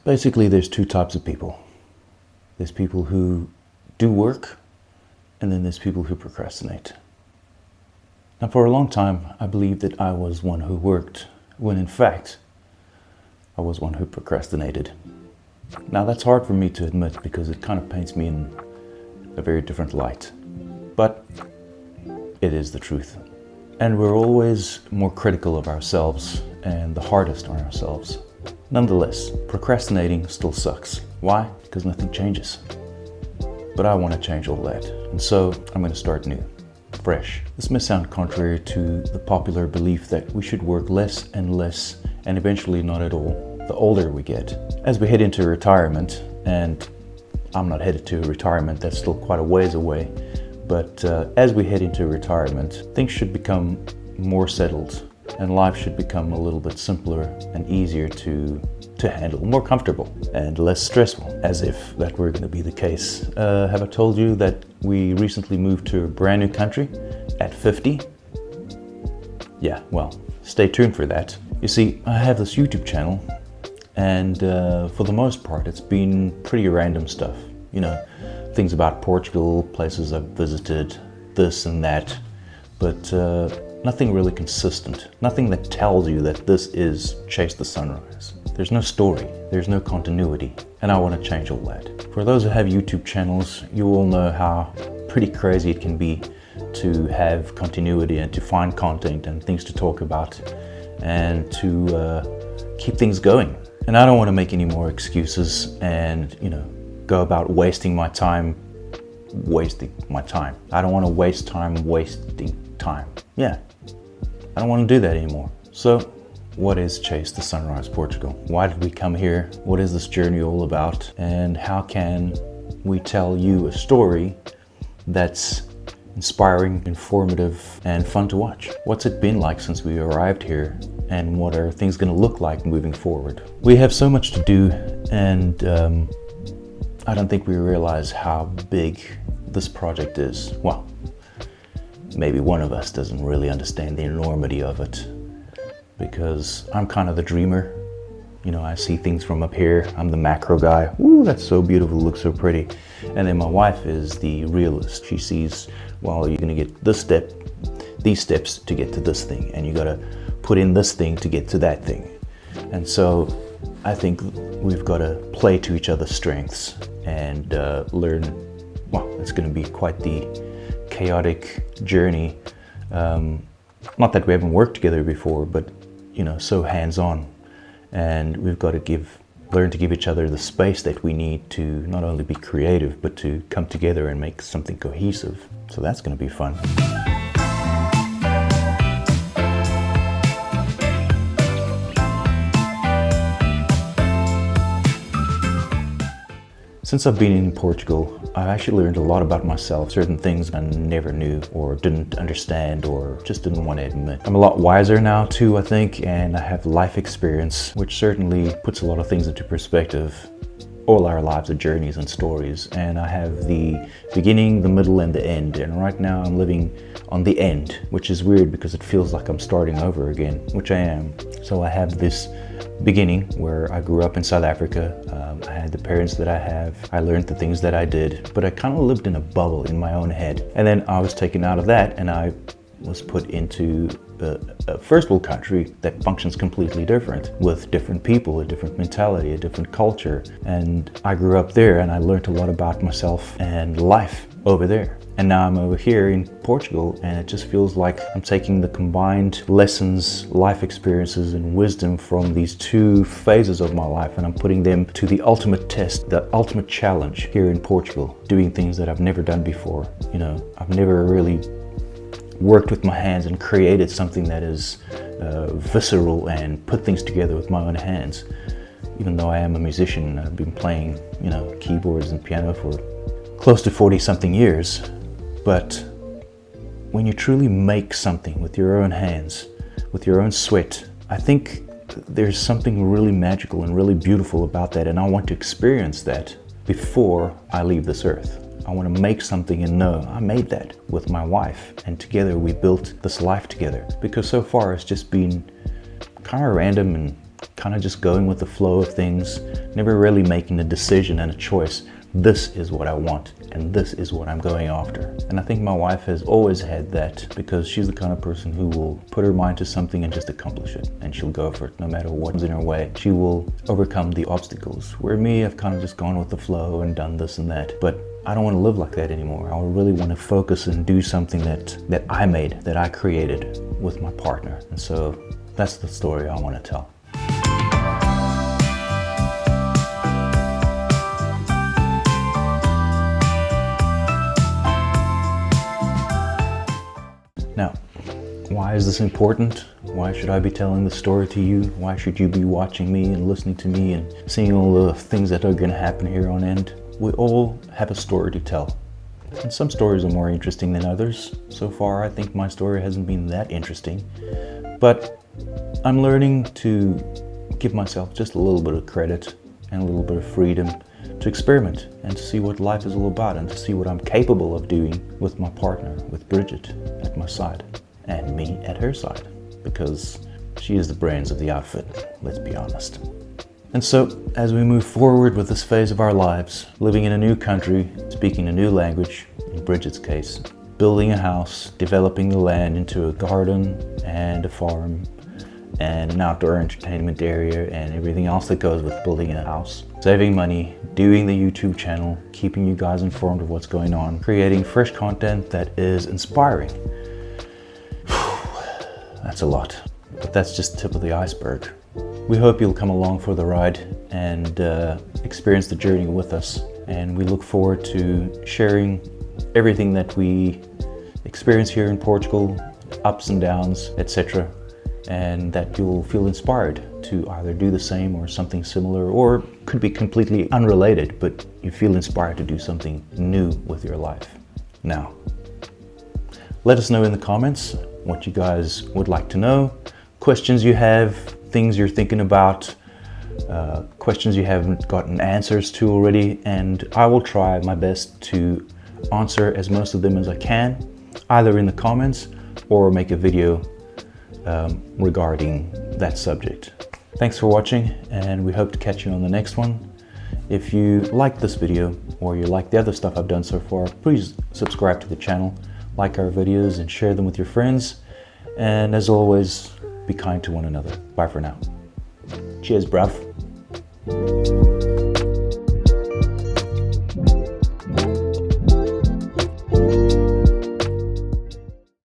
Basically, there's two types of people. There's people who do work, and then there's people who procrastinate. Now, for a long time, I believed that I was one who worked, when in fact, I was one who procrastinated. Now, that's hard for me to admit because it kind of paints me in a very different light. But it is the truth. And we're always more critical of ourselves and the hardest on ourselves. Nonetheless, procrastinating still sucks. Why? Because nothing changes. But I want to change all that. And so I'm going to start new, fresh. This may sound contrary to the popular belief that we should work less and less, and eventually not at all, the older we get. As we head into retirement, and I'm not headed to retirement, that's still quite a ways away, but as we head into retirement, things should become more settled, and life should become a little bit simpler and easier to handle, more comfortable and less stressful, as if that were going to be the case. Have I told you that we recently moved to a brand new country at 50? Yeah, well, stay tuned for that. You see, I have this YouTube channel, and for the most part, it's been pretty random stuff. You know, things about Portugal, places I've visited, this and that, but nothing really consistent. Nothing that tells you that this is Chase the Sunrise. There's no story, there's no continuity, and I want to change all that. For those who have YouTube channels, you all know how pretty crazy it can be to have continuity and to find content and things to talk about and to keep things going. And I don't want to make any more excuses and, go about wasting my time. I don't want to waste time wasting time. Yeah, I don't want to do that anymore. So, what is Chase the Sunrise Portugal? Why did we come here? What is this journey all about? And how can we tell you a story that's inspiring, informative, and fun to watch? What's it been like since we arrived here? And what are things going to look like moving forward? We have so much to do, and I don't think we realize how big this project is. Well, maybe one of us doesn't really understand the enormity of it, because I'm kind of the dreamer. I see things from up here. I'm the macro guy. Ooh, that's so beautiful, looks so pretty. And then my wife is the realist. She sees, well, you're gonna get this step, these steps to get to this thing, and you gotta put in this thing to get to that thing. And so I think we've got to play to each other's strengths and learn. Well, it's going to be quite the chaotic journey. Not that we haven't worked together before, but so hands-on. And we've got to learn to give each other the space that we need to not only be creative, but to come together and make something cohesive. So that's going to be fun. Since I've been in Portugal, I've actually learned a lot about myself, certain things I never knew or didn't understand or just didn't want to admit. I'm a lot wiser now too, I think, and I have life experience, which certainly puts a lot of things into perspective. All our lives are journeys and stories, and I have the beginning, the middle, and the end. And right now I'm living on the end, which is weird because it feels like I'm starting over again, which I am. So I have this beginning where I grew up in South Africa. I had the parents that I have. I learned the things that I did, but I kind of lived in a bubble in my own head. And then I was taken out of that and I was put into a first world country that functions completely different, with different people, a different mentality, a different culture. And I grew up there and I learned a lot about myself and life over there. And now I'm over here in Portugal, and it just feels like I'm taking the combined lessons, life experiences, and wisdom from these two phases of my life, and I'm putting them to the ultimate test, the ultimate challenge here in Portugal, doing things that I've never done before. I've never really worked with my hands and created something that is visceral and put things together with my own hands. Even though I am a musician, I've been playing, keyboards and piano for close to 40-something years. But when you truly make something with your own hands, with your own sweat, I think there's something really magical and really beautiful about that, and I want to experience that before I leave this earth. I want to make something and know I made that with my wife, and together we built this life together. Because so far it's just been kind of random and kind of just going with the flow of things, never really making a decision and a choice. This is what I want, and this is what I'm going after. And I think my wife has always had that, because she's the kind of person who will put her mind to something and just accomplish it, and she'll go for it no matter what's in her way. She will overcome the obstacles. Where me, I've kind of just gone with the flow and done this and that. But I don't want to live like that anymore. I really want to focus and do something that I made, that I created with my partner. And so that's the story I want to tell. Now, why is this important? Why should I be telling the story to you? Why should you be watching me and listening to me and seeing all the things that are going to happen here on end? We all have a story to tell. And some stories are more interesting than others. So far, I think my story hasn't been that interesting. But I'm learning to give myself just a little bit of credit and a little bit of freedom to experiment and to see what life is all about, and to see what I'm capable of doing with my partner, with Bridget at my side, and me at her side, because she is the brains of the outfit, let's be honest. And so, as we move forward with this phase of our lives, living in a new country, speaking a new language, in Bridget's case, building a house, developing the land into a garden and a farm, and an outdoor entertainment area, and everything else that goes with building a house, saving money, doing the YouTube channel, keeping you guys informed of what's going on, creating fresh content that is inspiring. That's a lot, but that's just the tip of the iceberg. We hope you'll come along for the ride and experience the journey with us, and we look forward to sharing everything that we experience here in Portugal, ups and downs, etc., and that you'll feel inspired to either do the same or something similar, or could be completely unrelated, but you feel inspired to do something new with your life. Now, let us know in the comments what you guys would like to know, questions you have, things you're thinking about, questions you haven't gotten answers to already, and I will try my best to answer as most of them as I can, either in the comments or make a video regarding that subject. Thanks for watching, and we hope to catch you on the next one. If you like this video, or you like the other stuff I've done so far, please subscribe to the channel, like our videos, and share them with your friends. And as always, be kind to one another. Bye for now. Cheers, bruv.